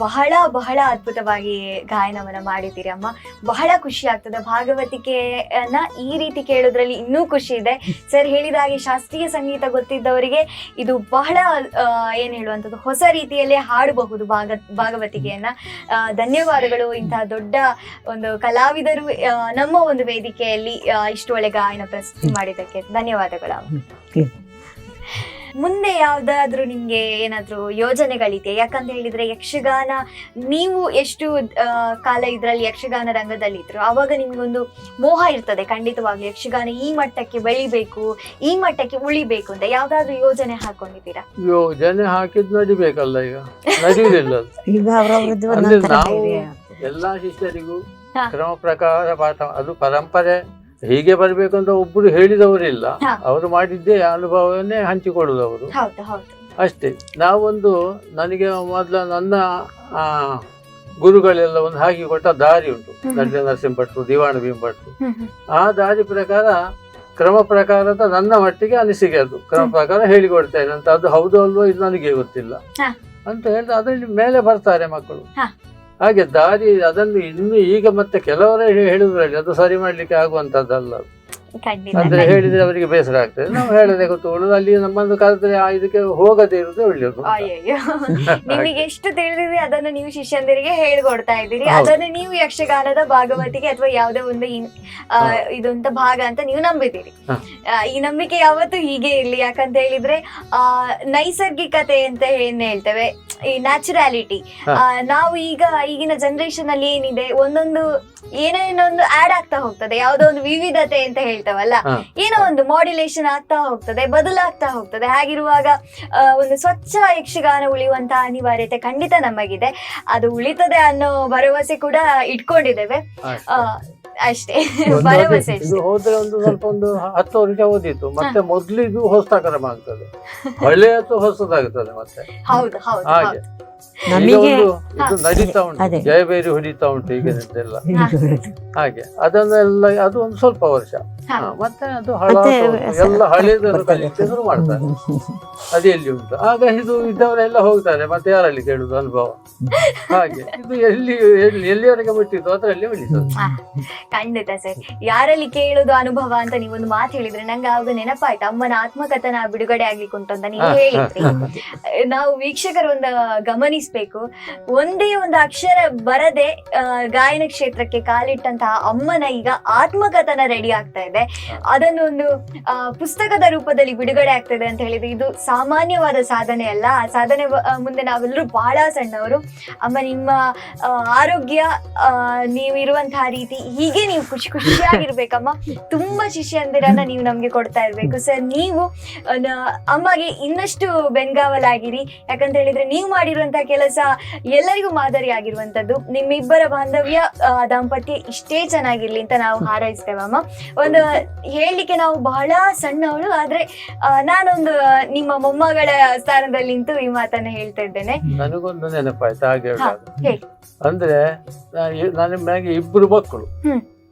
A: ಬಹಳ ಬಹಳ ಅದ್ಭುತವಾಗಿ ಗಾಯನವನ್ನ ಮಾಡಿದ್ದೀರಿ ಅಮ್ಮ. ಬಹಳ ಖುಷಿ ಆಗ್ತದೆ. ಭಾಗವತಿಕೆಯನ್ನ ಈ ರೀತಿ ಕೇಳೋದ್ರಲ್ಲಿ ಇನ್ನೂ ಖುಷಿ ಇದೆ. ಸರ್ ಹೇಳಿದ ಹಾಗೆ ಶಾಸ್ತ್ರೀಯ ಸಂಗೀತ ಗೊತ್ತಿದ್ದವರಿಗೆ ಇದು ಬಹಳ ಏನ್ ಹೇಳುವಂಥದ್ದು, ಹೊಸ ರೀತಿಯಲ್ಲೇ ಹಾಡಬಹುದು ಭಾಗವತಿಕೆಯನ್ನ. ಧನ್ಯವಾದಗಳು. ಇಂತಹ ದೊಡ್ಡ ಒಂದು ಕಲಾವಿದರು ನಮ್ಮ ಒಂದು ವೇದಿಕೆಯಲ್ಲಿ ಇಷ್ಟು ಒಳ್ಳೆ ಗಾಯನ ಪ್ರಸ್ತುತಿ ಮಾಡಿದ್ದಕ್ಕೆ ಧನ್ಯವಾದಗಳು. ಮುಂದೆ ಯಾವ್ದಾದ್ರು ನಿಮ್ಗೆ ಏನಾದ್ರು ಯೋಜನೆಗಳಿದೆ? ಯಾಕಂತ ಹೇಳಿದ್ರೆ ಯಕ್ಷಗಾನ, ನೀವು ಎಷ್ಟು ಕಾಲ ಇದ್ರಲ್ಲಿ ಯಕ್ಷಗಾನ ರಂಗದಲ್ಲಿ ಇದ್ರು, ಅವಾಗ ನಿಮ್ಗೊಂದು ಮೋಹ ಇರ್ತದೆ ಖಂಡಿತವಾಗ್ಲೂ, ಯಕ್ಷಗಾನ ಈ ಮಟ್ಟಕ್ಕೆ ಬೆಳಿಬೇಕು, ಈ ಮಟ್ಟಕ್ಕೆ ಉಳಿಬೇಕು ಅಂತ. ಯಾವ್ದಾದ್ರು ಯೋಜನೆ ಹಾಕೊಂಡಿದ್ದೀರಾ?
D: ಯೋಜನೆ ಹಾಕಿದ್ ನಡಿಬೇಕಲ್ಲ, ಈಗ ನಡೆಯುವುದಿಲ್ಲ.
C: ಈಗ ಅವರವರದ್ದು
D: ಅಂದ್ರೆ ನಾವು ಎಲ್ಲಾ ಶಿಷ್ಯರಿಗೂ ಕ್ರಮ ಪ್ರಕಾರ ಪಾಠ, ಅದು ಪರಂಪರೆ ಹೀಗೆ ಬರ್ಬೇಕು ಅಂತ ಒಬ್ಬರು ಹೇಳಿದವರಿಲ್ಲ. ಅವರು ಮಾಡಿದ್ದೇ ಅನುಭವವನ್ನೇ ಹಂಚಿಕೊಳ್ಳುದು ಅವರು ಅಷ್ಟೇ. ನಾವೊಂದು, ನನಗೆ ಮೊದಲ ನನ್ನ ಗುರುಗಳೆಲ್ಲ ಒಂದು ಹಾಕಿ ಕೊಟ್ಟ ದಾರಿ ಉಂಟು, ನಡ್ಯ ನರಸಿಂಹಭಟ್ರು, ದಿವಾಣ ಭೀಮಭಟ್ರು. ಆ ದಾರಿ ಪ್ರಕಾರ ಕ್ರಮ ಪ್ರಕಾರದ ನನ್ನ ಮಟ್ಟಿಗೆ ಅನಿಸಿಕೆ, ಅದು ಕ್ರಮ ಪ್ರಕಾರ ಹೇಳಿಕೊಡ್ತೇನೆ ಅಂತ. ಅದು ಹೌದು ಅಲ್ವೋ ಇದು ನನಗೆ ಗೊತ್ತಿಲ್ಲ ಅಂತ ಹೇಳಿದ್ರೆ ಅದರಲ್ಲಿ ಮೇಲೆ ಬರ್ತಾರೆ ಮಕ್ಕಳು. ಹಾಗೆ ದಾರಿ ಅದನ್ನು ಇನ್ನು ಈಗ ಮತ್ತೆ ಕೆಲವರೇ ಹೇಳುದ್ರಲ್ಲಿ ಅದು ಸರಿ ಮಾಡ್ಲಿಕ್ಕೆ ಆಗುವಂತದ್ದಲ್ಲ. ಅಂದ್ರೆ ಹೇಳಿದ್ರೆ ಅವರಿಗೆ ಬೇಸರ ಆಗ್ತದೆ. ನಾವು ಹೇಳದೆ ಗೊತ್ತುಕೊಳ್ಳೋದು, ಅಲ್ಲಿ ನಮ್ಮನ್ನು ಕರೆದ್ರೆ ಇದಕ್ಕೆ ಹೋಗದೆ ಇರುವುದೇ ಒಳ್ಳೆಯದು.
A: ನಿಮಗೆ ಎಷ್ಟು ತಿಳಿದಿದೆ ಅದನ್ನು ನೀವು ಶಿಷ್ಯಂದರಿಗೆ ಹೇಳ್ಕೊಡ್ತಾ ಇದ್ದೀರಿ. ಅದನ್ನು ನೀವು ಯಕ್ಷಗಾನದ ಭಾಗವತಿಗೆ ಅಥವಾ ಯಾವುದೇ ಒಂದು ಇದೊಂದು ಭಾಗ ಅಂತ ನೀವು ನಂಬಿದ್ದೀರಿ. ಈ ನಂಬಿಕೆ ಯಾವತ್ತೂ ಹೀಗೆ ಇರ್ಲಿ. ಯಾಕಂತ ಹೇಳಿದ್ರೆ ನೈಸರ್ಗಿಕತೆ ಅಂತ ಏನ್ ಹೇಳ್ತೇವೆ, ಈ ನ್ಯಾಚುರಾಲಿಟಿ, ನಾವು ಈಗಿನ ಜನರೇಷನ್ ಅಲ್ಲಿ ಏನಿದೆ, ಒಂದೊಂದು ಏನೇನೊಂದು ಆಡ್ ಆಗ್ತಾ ಹೋಗ್ತದೆ, ಯಾವುದೋ ಒಂದು ವಿವಿಧತೆ ಅಂತ ಹೇಳ್ತಾವಲ್ಲ, ಏನೋ ಒಂದು ಮಾಡ್ಯುಲೇಷನ್ ಆಗ್ತಾ ಹೋಗ್ತದೆ, ಬದಲಾಗ್ತಾ ಹೋಗ್ತದೆ. ಹಾಗಿರುವಾಗ ಒಂದು ಸ್ವಚ್ಛ ಯಕ್ಷಗಾನ ಉಳಿಯುವಂತಹ ಅನಿವಾರ್ಯತೆ ಖಂಡಿತ ನಮಗಿದೆ. ಅದು ಉಳಿತದೆ ಅನ್ನೋ ಭರವಸೆ ಕೂಡ ಇಟ್ಕೊಂಡಿದ್ದೇವೆ ಅಷ್ಟೇ. ಭರವಸೆ
D: ಹೋದ್ರೆ ಒಂದು ಸ್ವಲ್ಪ ಒಂದು 10 ವರ್ಷ ಓದಿತ್ತು, ಮತ್ತೆ ಮೊದ್ಲಿದು ಹೊಸ ಕ್ರಮ ಆಗ್ತದೆ, ಒಳ್ಳೆಯದು ಹೊಸದಾಗ್ತದೆ ಮತ್ತೆ.
A: ಹೌದು ಹೌದು
D: ಹಾಗೆ
C: ನಮಗೆ
D: ಇದು ನಡೀತಾ ಉಂಟು, ಜಯಬೇರಿ ಹೊಡಿತಾ ಉಂಟು ಈಗಿನದ್ದೆಲ್ಲ. ಹಾಗೆ ಅದನ್ನೆಲ್ಲ ಅದು ಒಂದು ಸ್ವಲ್ಪ ವರ್ಷ, ಮತ್ತೆ ಅದು ಎಲ್ಲ ಹಳೆದನ್ನು ಕಲಿಲಿಕ್ಕೆ ಶುರು ಮಾಡ್ತಾರೆ. ಅದು ಎಲ್ಲಿ ಉಂಟು ಆಗ ಇದು ಇದ್ದವರೆಲ್ಲ ಹೋಗ್ತಾರೆ, ಮತ್ತೆ ಯಾರಲ್ಲಿ ಕೇಳುದು ಅನುಭವ. ಹಾಗೆ ಇದು ಎಲ್ಲಿವರೆಗೆ ಮುಟ್ಟಿದ್ದು ಅದರಲ್ಲಿ ಉಳಿತದೆ.
A: ಖಂಡಿತ ಸರ್. ಯಾರಲ್ಲಿ ಕೇಳುದು ಅನುಭವ ಅಂತ ನೀವೊಂದು ಮಾತು ಹೇಳಿದ್ರೆ ನಂಗೆ ಆಗ ನೆನಪಾಯ್ತು, ಅಮ್ಮನ ಆತ್ಮಕಥನ ಬಿಡುಗಡೆ ಆಗ್ಲಿಕ್ಕೆ ಉಂಟು ಅಂತ ನೀವು ಹೇಳಿದ್ರಿ. ನಾವು ವೀಕ್ಷಕರು ಒಂದು ಗಮನಿಸ್ಬೇಕು. ಒಂದೇ ಒಂದು ಅಕ್ಷರ ಬರದೆ ಗಾಯನ ಕ್ಷೇತ್ರಕ್ಕೆ ಕಾಲಿಟ್ಟಂತಹ ಅಮ್ಮನ ಈಗ ಆತ್ಮಕಥನ ರೆಡಿ ಆಗ್ತಾ ಇದೆ. ಅದನ್ನು ಒಂದು ಪುಸ್ತಕದ ರೂಪದಲ್ಲಿ ಬಿಡುಗಡೆ ಆಗ್ತದೆ ಅಂತ ಹೇಳಿದ್ರೆ ಇದು ಸಾಮಾನ್ಯವಾದ ಸಾಧನೆ ಅಲ್ಲ. ಆ ಸಾಧನೆ ಮುಂದೆ ನಾವೆಲ್ಲರೂ ಬಹಳ ಸಣ್ಣವರು. ಅಮ್ಮ, ನಿಮ್ಮ ಆರೋಗ್ಯ, ನೀವಿರುವಂತಹ ರೀತಿ ಹೀಗೆ ನೀವು ಖುಷಿ ಖುಷಿಯಾಗಿರ್ಬೇಕಮ್ಮ. ತುಂಬಾ ಶಿಷ್ಯಂದಿರನ್ನ ನೀವು ನಮ್ಗೆ ಕೊಡ್ತಾ ಇರ್ಬೇಕು ಸರ್. ನೀವು ಅಮ್ಮಗೆ ಇನ್ನಷ್ಟು ಬೆಂಗಾವಲಾಗಿರಿ. ಯಾಕಂತ ಹೇಳಿದ್ರೆ ನೀವು ಮಾಡಿರುವಂತಹ ಕೆಲಸ ಎಲ್ಲರಿಗೂ ಮಾದರಿ ಆಗಿರುವಂತದ್ದು. ನಿಮ್ಮಿಬ್ಬರ ಬಾಂಧವ್ಯ, ದಾಂಪತ್ಯ ಇಷ್ಟೇ ಚೆನ್ನಾಗಿರ್ಲಿ ಅಂತ ನಾವು ಹಾರೈಸ್ತೇವಮ್ಮ. ಒಂದು ಹೇಳಲಿಕ್ಕೆ ನಾವು ಬಹಳ ಸಣ್ಣವಳು, ಆದ್ರೆ ನಾನೊಂದು ನಿಮ್ಮ ಮೊಮ್ಮಗಳ ಸ್ಥಾನದಲ್ಲಿ ನಿಂತು ಈ ಮಾತನ್ನ ಹೇಳ್ತಾ ಇದ್ದೇನೆ.
D: ನನಗೊಂದು ನೆನಪಾಯ್ತು ಹಾಗೆ
A: ಹೇಳಿ.
D: ಅಂದ್ರೆ ನನ್ನ ಮನೆಗೆ ಇಬ್ರು ಮಕ್ಕಳು,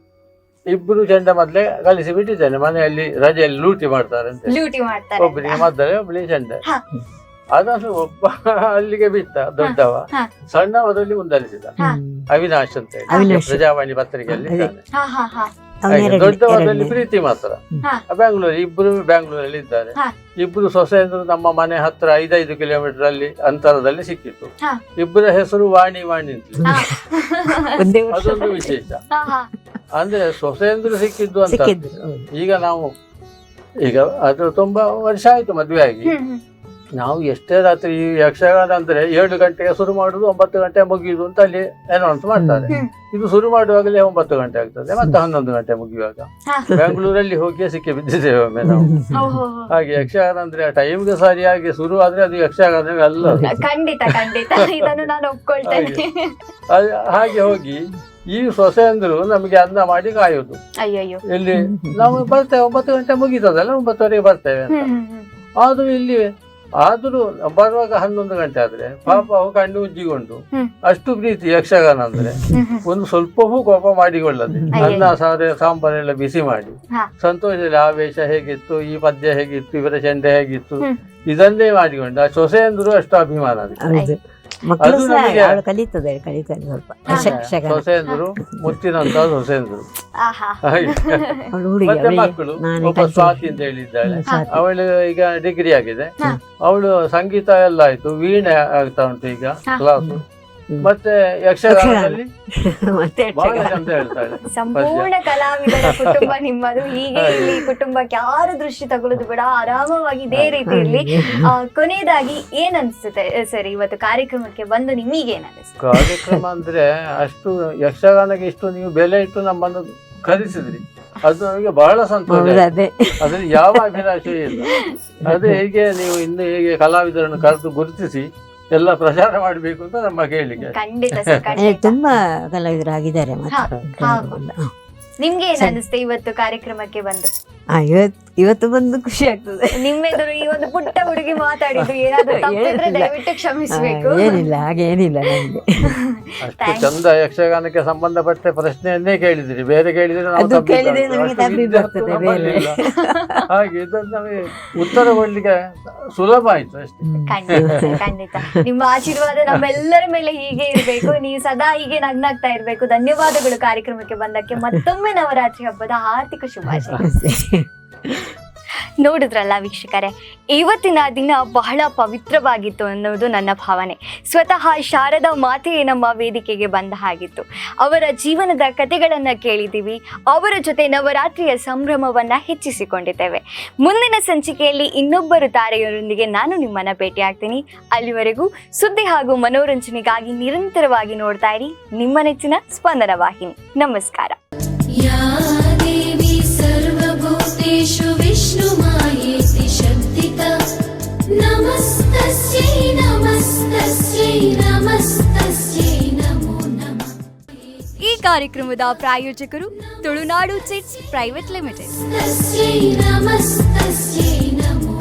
D: ಇಬ್ರು ಚಂಡ ಮೊದ್ಲೇ ಕಲಿಸಿ ಬಿಟ್ಟಿದ್ದೇನೆ. ಮನೆಯಲ್ಲಿ ರಜೆಯಲ್ಲಿ ಲೂಟಿ ಮಾಡ್ತಾರೆ ಅಂತ,
A: ಲೂಟಿ ಮಾಡ್ತಾರೆ.
D: ಒಬ್ಬರಿಗೆ ಮದ್ದಲೆ ಒಬ್ಬಳಿಗೆ ಚಂಡ. ಅದನ್ನು ಒಬ್ಬ ಅಲ್ಲಿಗೆ ಬಿಟ್ಟ ದೊಡ್ಡವ, ಸಣ್ಣವರಲ್ಲಿ ಮುಂದರಿಸಿದ. ಅವಿನಾಶ್ ಅಂತ ಹೇಳಿ ಪ್ರಜಾವಾಣಿ ಪತ್ರಿಕೆಯಲ್ಲಿ ಇದ್ದಾನೆ. ದೊಡ್ಡವರಲ್ಲಿ ಪ್ರೀತಿ ಮಾತ್ರ ಬ್ಯಾಂಗ್ಳೂರ್. ಇಬ್ರು ಬ್ಯಾಂಗ್ಳೂರಲ್ಲಿ ಇದ್ದಾರೆ. ಇಬ್ರು ಸೊಸೆಯಂದ್ರು ನಮ್ಮ ಮನೆ ಹತ್ರ 5 ಕಿಲೋಮೀಟರ್ ಅಲ್ಲಿ ಅಂತರದಲ್ಲಿ ಸಿಕ್ಕಿತ್ತು. ಇಬ್ಬರ ಹೆಸರು ವಾಣಿ ಅಂತ. ಅದೊಂದು ವಿಶೇಷ. ಅಂದ್ರೆ ಸೊಸೆಯಂದ್ರು ಸಿಕ್ಕಿದ್ದು ಅಂತ. ಈಗ ಅದು ತುಂಬಾ ವರ್ಷ ಆಯ್ತು ಮದ್ವೆ ಆಗಿ. ನಾವು ಎಷ್ಟೇ ರಾತ್ರಿ ಈ ಯಕ್ಷಗಾನ ಅಂದ್ರೆ 7 ಗಂಟೆಗೆ ಶುರು ಮಾಡುದು, 9 ಗಂಟೆ ಮುಗಿಯುದು ಅಂತ ಅಲ್ಲಿ ಅನೌನ್ಸ್ ಮಾಡ್ತಾರೆ. ಇದು ಶುರು ಮಾಡುವಾಗಲೇ 9 ಗಂಟೆ ಆಗ್ತದೆ, ಮತ್ತೆ 11 ಗಂಟೆ ಮುಗಿಯುವಾಗ. ಬೆಂಗಳೂರಲ್ಲಿ ಹೋಗಿ ಸಿಕ್ಕಿ ಬಿದ್ದಿದ್ದೇವೆ ಒಮ್ಮೆ ನಾವು. ಹಾಗೆ ಯಕ್ಷಗಾನ ಅಂದ್ರೆ ಟೈಮ್ಗೆ ಸರಿಯಾಗಿ ಶುರು ಆದ್ರೆ ಅದು ಯಕ್ಷಗಾನ ಅಲ್ಲ.
A: ಖಂಡಿತ ಇದನ್ನು ನಾನು ಒಪ್ಕೊಳ್ತೇನೆ.
D: ಹಾಗೆ ಹೋಗಿ ಈ ಸೊಸೆ ಅಂದ್ರು ನಮಗೆ ಅನ್ನ ಮಾಡಿ ಕಾಯುದು.
A: ಅಯ್ಯಯ್ಯೋ,
D: ಇಲ್ಲಿ ನಾವು ಬರ್ತೇವೆ 9 ಗಂಟೆ ಮುಗಿತದಲ್ಲ, 9:30 ಬರ್ತೇವೆ ಅಂತ. ಆದ್ರೂ ಇಲ್ಲಿ ಬರುವಾಗ 11 ಗಂಟೆ ಆದ್ರೆ ಪಾಪ ಅವು ಕಣ್ಣು ಉಜ್ಜಿಕೊಂಡು ಅಷ್ಟು ಪ್ರೀತಿ ಯಕ್ಷಗಾನ ಅಂದ್ರೆ. ಒಂದು ಸ್ವಲ್ಪವೂ ಕೋಪ ಮಾಡಿಕೊಳ್ಳದೆ ಅನ್ನ ಸಾಂಬಾರೆಲ್ಲ ಬಿಸಿ ಮಾಡಿ ಸಂತೋಷದಲ್ಲಿ ಆವೇಶ ಹೇಗಿತ್ತು, ಈ ಪದ್ಯ ಹೇಗಿತ್ತು, ಇವರ ಚೆಂಡೆ ಹೇಗಿತ್ತು, ಇದನ್ನೇ ಮಾಡಿಕೊಂಡು ಆ ಸೊಸೆ ಅಂದ್ರು ಅಷ್ಟು ಅಭಿಮಾನ.
C: ಮಕ್ಕಳು ಕಲಿತದೆ
D: ಸೊಸೆ ಅಂದ್ರು ಮುತ್ತಿನಂತ ಸೊಸೆ ಅಂದ್ರು. ಮತ್ತೆ ಮಕ್ಕಳು ಒಬ್ಬ ಸ್ವಾತಿ ಅಂತ ಹೇಳಿದ್ದಾಳೆ, ಅವಳು ಈಗ ಡಿಗ್ರಿ ಆಗಿದೆ. ಅವಳು ಸಂಗೀತ ಎಲ್ಲ ಆಯ್ತು, ವೀಣೆ ಆಗ್ತಾ ಉಂಟು ಈಗ ಕ್ಲಾಸು. ಮತ್ತೆ ಯಕ್ಷಗಾನದಲ್ಲಿ ಬಹಳ ಚಂದ ಹೇಳ್ತಾಳೆ.
A: ಸಂಪೂರ್ಣ ಕಲಾವಿದರ ಕುಟುಂಬ ನಿಮ್ಮದು. ಹೀಗೆ ಇಲ್ಲಿ ಕುಟುಂಬಕ್ಕೆ ಯಾರು ದೃಷ್ಟಿ ತಗೊಳ್ಳೋದು ಬೇಡ, ಆರಾಮವಾಗಿ ಇದೇ ರೀತಿ ಇರ್ಲಿ. ಕೊನೆಯದಾಗಿ ಏನ್ ಅನ್ಸುತ್ತೆ ಸರ್ ಇವತ್ತು ಕಾರ್ಯಕ್ರಮಕ್ಕೆ ಬಂದು ನಿಮಗೇನ್ ಅನಿಸ್ತು?
D: ಕಾರ್ಯಕ್ರಮ ಅಂದ್ರೆ ಅಷ್ಟು ಯಕ್ಷಗಾನಕ್ಕೆ ಇಷ್ಟು ನೀವು ಬೆಲೆ ಇಟ್ಟು ನಮ್ಮನ್ನು ಕರೆಸಿದ್ರಿ, ಅದು ನಮಗೆ ಬಹಳ ಸಂತೋಷ. ಅದ್ರಲ್ಲಿ ಯಾವ ಅಭಿಲಾಷೆ ಇಲ್ಲ. ಅದೇ ಹೇಗೆ ನೀವು ಇನ್ನು ಹೇಗೆ ಕಲಾವಿದರನ್ನು ಕರೆದು ಗುರುತಿಸಿ ಎಲ್ಲ ಪ್ರಚಾರ ಮಾಡಬೇಕು ಅಂತ ನಮ್ಮ ಕೇಳಿಕೆ.
C: ತುಂಬಾ ಕಲಾವಿದರಾಗಿದ್ದಾರೆ.
A: ನಿಮ್ಗೆ ಏನ್ ಅನಿಸ್ತೆ ಇವತ್ತು ಕಾರ್ಯಕ್ರಮಕ್ಕೆ ಬಂದು?
C: ಇವತ್ತು ಬಂದು ಖುಷಿ ಆಗ್ತದೆ.
A: ನಿಮ್ಮೆದುರು ಈ ಒಂದು ಪುಟ್ಟ ಹುಡುಗಿ ಮಾತಾಡಿದ್ದು ಏನಾದ್ರು ತಪ್ಪಿದ್ರೆ ದಯವಿಟ್ಟು ಕ್ಷಮಿಸಬೇಕು.
C: ಏನಿಲ್ಲ, ಹಾಗೇನಿಲ್ಲ. ನಮ್ಗೆ
D: ಅಷ್ಟು ಚಂದ ಯಕ್ಷಗಾನಕ್ಕೆ ಸಂಬಂಧಪಟ್ಟ ಪ್ರಶ್ನೆಯನ್ನೇ ಕೇಳಿದ್ರಿ, ಬೇರೆ ಕೇಳಿದ್ರೆ ಹಾಗೆ ಇದನ್ನು ನಮಗೆ ಉತ್ತರ ಕೊಡ್ಲಿಕ್ಕೆ ಸುಲಭ ಆಯ್ತು ಅಷ್ಟೇ.
A: ಖಂಡಿತ ನಿಮ್ಮ ಆಶೀರ್ವಾದ ನಮ್ಮೆಲ್ಲರ ಮೇಲೆ ಹೀಗೆ ಇರ್ಬೇಕು. ನೀವು ಸದಾ ಹೀಗೆ ನಗ್ನಾಗ್ತಾ ಇರ್ಬೇಕು. ಧನ್ಯವಾದಗಳು ಕಾರ್ಯಕ್ರಮಕ್ಕೆ ಬಂದಕ್ಕೆ. ಮತ್ತೊಮ್ಮೆ ನವರಾತ್ರಿ ಹಬ್ಬದ ಹಾರ್ದಿಕ ಶುಭಾಶಯ. ನೋಡಿದ್ರಲ್ಲ ವೀಕ್ಷಕರೇ, ಇವತ್ತಿನ ದಿನ ಬಹಳ ಪವಿತ್ರವಾಗಿತ್ತು ಅನ್ನೋದು ನನ್ನ ಭಾವನೆ. ಸ್ವತಃ ಶಾರದಾ ಮಾತೆಯೇ ನಮ್ಮ ವೇದಿಕೆಗೆ ಬಂದ ಹಾಗಿತ್ತು. ಅವರ ಜೀವನದ ಕಥೆಗಳನ್ನು ಕೇಳಿದ್ದೀವಿ, ಅವರ ಜೊತೆ ನವರಾತ್ರಿಯ ಸಂಭ್ರಮವನ್ನು ಹೆಚ್ಚಿಸಿಕೊಂಡಿದ್ದೇವೆ. ಮುಂದಿನ ಸಂಚಿಕೆಯಲ್ಲಿ ಇನ್ನೊಬ್ಬರು ತಾರೆಯರೊಂದಿಗೆ ನಾನು ನಿಮ್ಮನ್ನು ಭೇಟಿಯಾಗ್ತೀನಿ. ಅಲ್ಲಿವರೆಗೂ ಸುದ್ದಿ ಹಾಗೂ ಮನೋರಂಜನೆಗಾಗಿ ನಿರಂತರವಾಗಿ ನೋಡ್ತಾ ಇರಿ ನಿಮ್ಮ ನೆಚ್ಚಿನ ಸ್ಪಂದನ ವಾಹಿನಿ. ನಮಸ್ಕಾರ.
B: सर्वभूतेषु विष्णुमायेति शब्दिता नमस्तस्यै नमस्तस्यै नमस्तस्यै नमो नमः.
A: ಈ ಕಾರ್ಯಕ್ರಮದ ಪ್ರಾಯೋಜಕರು ತುಳುನಾಡು ಚಿಟ್ಸ್ ಪ್ರೈವೇಟ್ ಲಿಮಿಟೆಡ್.
B: नमस्तस्यै नमस्तस्यै नमो